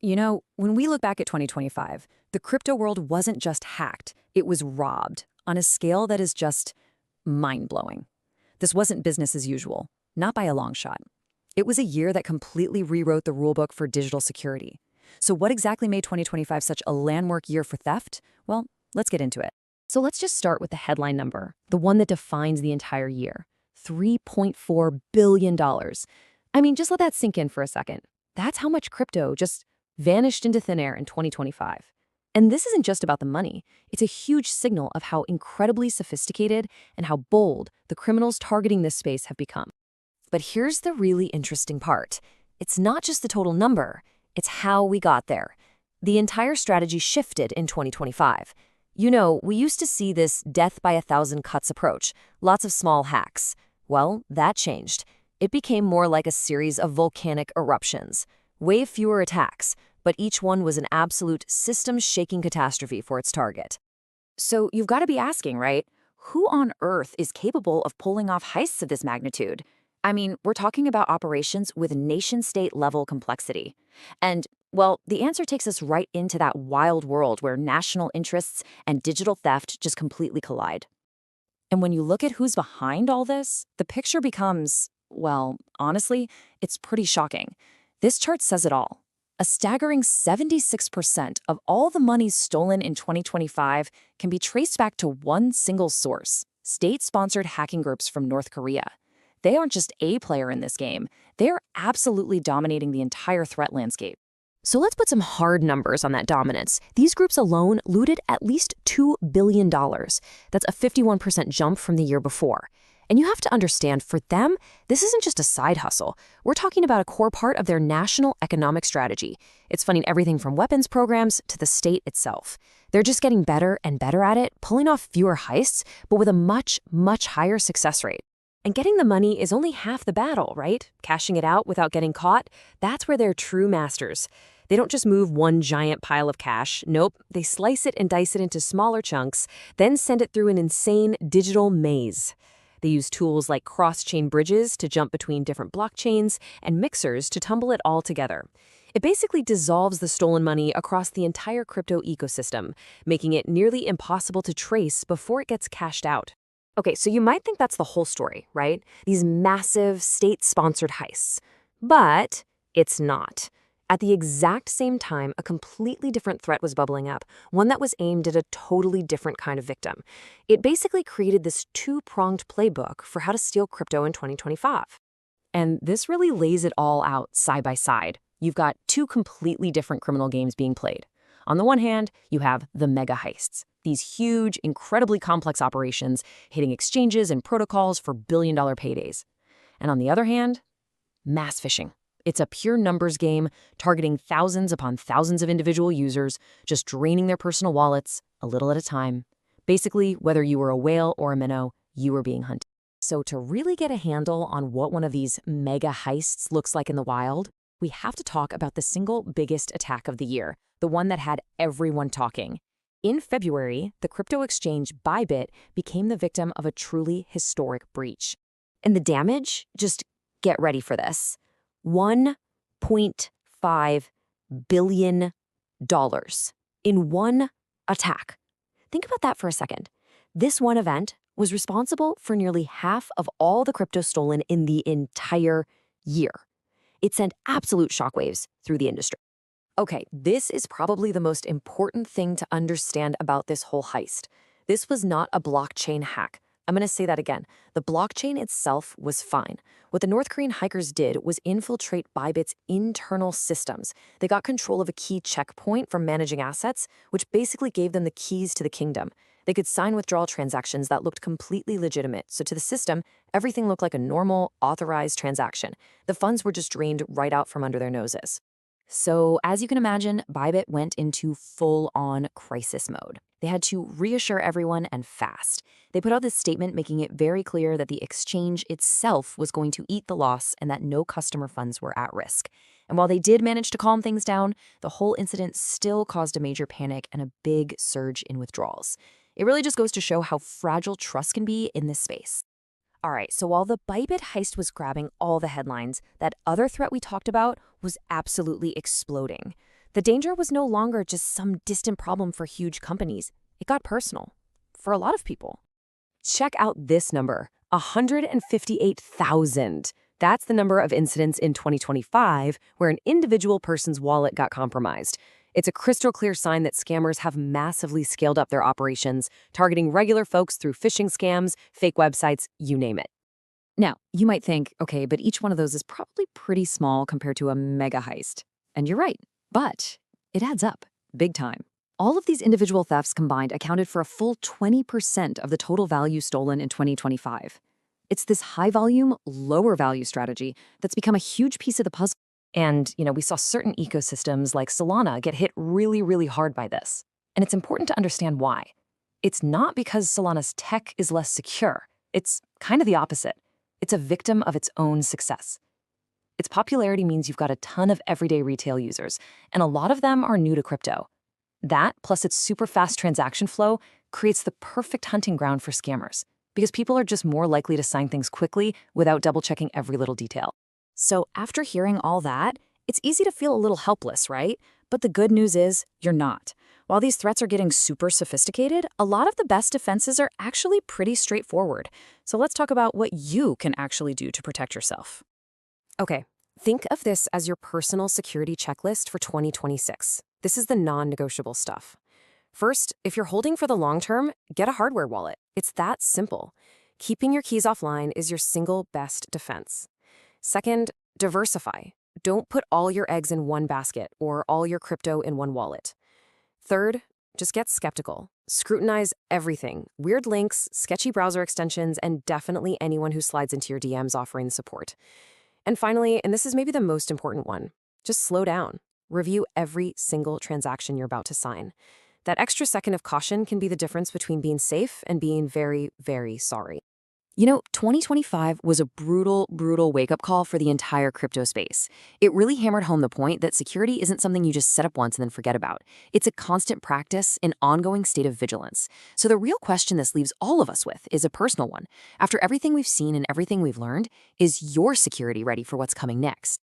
When we look back at 2025, the crypto world wasn't just hacked, it was robbed on a scale that is just mind-blowing. This wasn't business as usual, not by a long shot. It was a year that completely rewrote the rulebook for digital security. So what exactly made 2025 such a landmark year for theft? Well, let's get into it. So let's just start with the headline number, the one that defines the entire year. $3.4 billion. I mean, just let that sink in for a second. That's how much crypto just vanished into thin air in 2025. And this isn't just about the money. It's a huge signal of how incredibly sophisticated and how bold the criminals targeting this space have become. But here's the really interesting part. It's not just the total number, it's how we got there. The entire strategy shifted in 2025. We used to see this death by 1,000 cuts approach, lots of small hacks. Well, that changed. It became more like a series of volcanic eruptions. Way fewer attacks, but each one was an absolute system-shaking catastrophe for its target. So you've got to be asking, right? Who on earth is capable of pulling off heists of this magnitude? I mean, we're talking about operations with nation-state level complexity. And, well, the answer takes us right into that wild world where national interests and digital theft just completely collide. And when you look at who's behind all this, the picture becomes, well, honestly, it's pretty shocking. This chart says it all. A staggering 76% of all the money stolen in 2025 can be traced back to one single source, state-sponsored hacking groups from North Korea. They aren't just a player in this game. They're absolutely dominating the entire threat landscape. So let's put some hard numbers on that dominance. These groups alone looted at least $2 billion. That's a 51% jump from the year before. And you have to understand, for them, this isn't just a side hustle. We're talking about a core part of their national economic strategy. It's funding everything from weapons programs to the state itself. They're just getting better and better at it, pulling off fewer heists, but with a much, much higher success rate. And getting the money is only half the battle, right? Cashing it out without getting caught, that's where they're true masters. They don't just move one giant pile of cash. Nope, they slice it and dice it into smaller chunks, then send it through an insane digital maze. They use tools like cross-chain bridges to jump between different blockchains and mixers to tumble it all together. It basically dissolves the stolen money across the entire crypto ecosystem, making it nearly impossible to trace before it gets cashed out. Okay, so you might think that's the whole story, right? These massive state-sponsored heists. But it's not. At the exact same time, a completely different threat was bubbling up, one that was aimed at a totally different kind of victim. It basically created this two-pronged playbook for how to steal crypto in 2025. And this really lays it all out side by side. You've got two completely different criminal games being played. On the one hand, you have the mega heists, these huge, incredibly complex operations hitting exchanges and protocols for billion-dollar paydays. And on the other hand, mass phishing. It's a pure numbers game, targeting thousands upon thousands of individual users, just draining their personal wallets a little at a time. Basically, whether you were a whale or a minnow, you were being hunted. So to really get a handle on what one of these mega heists looks like in the wild, we have to talk about the single biggest attack of the year, the one that had everyone talking. In February, the crypto exchange Bybit became the victim of a truly historic breach. And the damage? Just get ready for this. $1.5 billion in one attack. Think about that for a second. This one event was responsible for nearly half of all the crypto stolen in the entire year. It sent absolute shockwaves through the industry. Okay, this is probably the most important thing to understand about this whole heist. This was not a blockchain hack. I'm going to say that again. The blockchain itself was fine. What the North Korean hikers did was infiltrate Bybit's internal systems. They got control of a key checkpoint for managing assets, which basically gave them the keys to the kingdom. They could sign withdrawal transactions that looked completely legitimate. So to the system, everything looked like a normal, authorized transaction. The funds were just drained right out from under their noses. So, as you can imagine, Bybit went into full-on crisis mode. They had to reassure everyone and fast. They put out this statement making it very clear that the exchange itself was going to eat the loss and that no customer funds were at risk. And while they did manage to calm things down, the whole incident still caused a major panic and a big surge in withdrawals. It really just goes to show how fragile trust can be in this space. All right, so while the Bybit heist was grabbing all the headlines, that other threat we talked about was absolutely exploding. The danger was no longer just some distant problem for huge companies. It got personal for a lot of people. Check out this number, 158,000. That's the number of incidents in 2025 where an individual person's wallet got compromised. It's a crystal clear sign that scammers have massively scaled up their operations, targeting regular folks through phishing scams, fake websites, you name it. Now, you might think, okay, but each one of those is probably pretty small compared to a mega heist. And you're right, but it adds up, big time. All of these individual thefts combined accounted for a full 20% of the total value stolen in 2025. It's this high-volume, lower-value strategy that's become a huge piece of the puzzle. And, we saw certain ecosystems like Solana get hit really, really hard by this. And it's important to understand why. It's not because Solana's tech is less secure. It's kind of the opposite. It's a victim of its own success. Its popularity means you've got a ton of everyday retail users, and a lot of them are new to crypto. That, plus its super fast transaction flow, creates the perfect hunting ground for scammers, because people are just more likely to sign things quickly without double-checking every little detail. So after hearing all that, it's easy to feel a little helpless, right? But the good news is, you're not. While these threats are getting super sophisticated, a lot of the best defenses are actually pretty straightforward. So let's talk about what you can actually do to protect yourself. Okay, think of this as your personal security checklist for 2026. This is the non-negotiable stuff. First, if you're holding for the long term, get a hardware wallet. It's that simple. Keeping your keys offline is your single best defense. Second, diversify. Don't put all your eggs in one basket or all your crypto in one wallet. Third, just get skeptical. Scrutinize everything. Weird links, sketchy browser extensions, and definitely anyone who slides into your DMs offering support. And finally, and this is maybe the most important one, just slow down. Review every single transaction you're about to sign. That extra second of caution can be the difference between being safe and being very, very sorry. 2025 was a brutal, brutal wake-up call for the entire crypto space. It really hammered home the point that security isn't something you just set up once and then forget about. It's a constant practice, an ongoing state of vigilance. So the real question this leaves all of us with is a personal one. After everything we've seen and everything we've learned, is your security ready for what's coming next?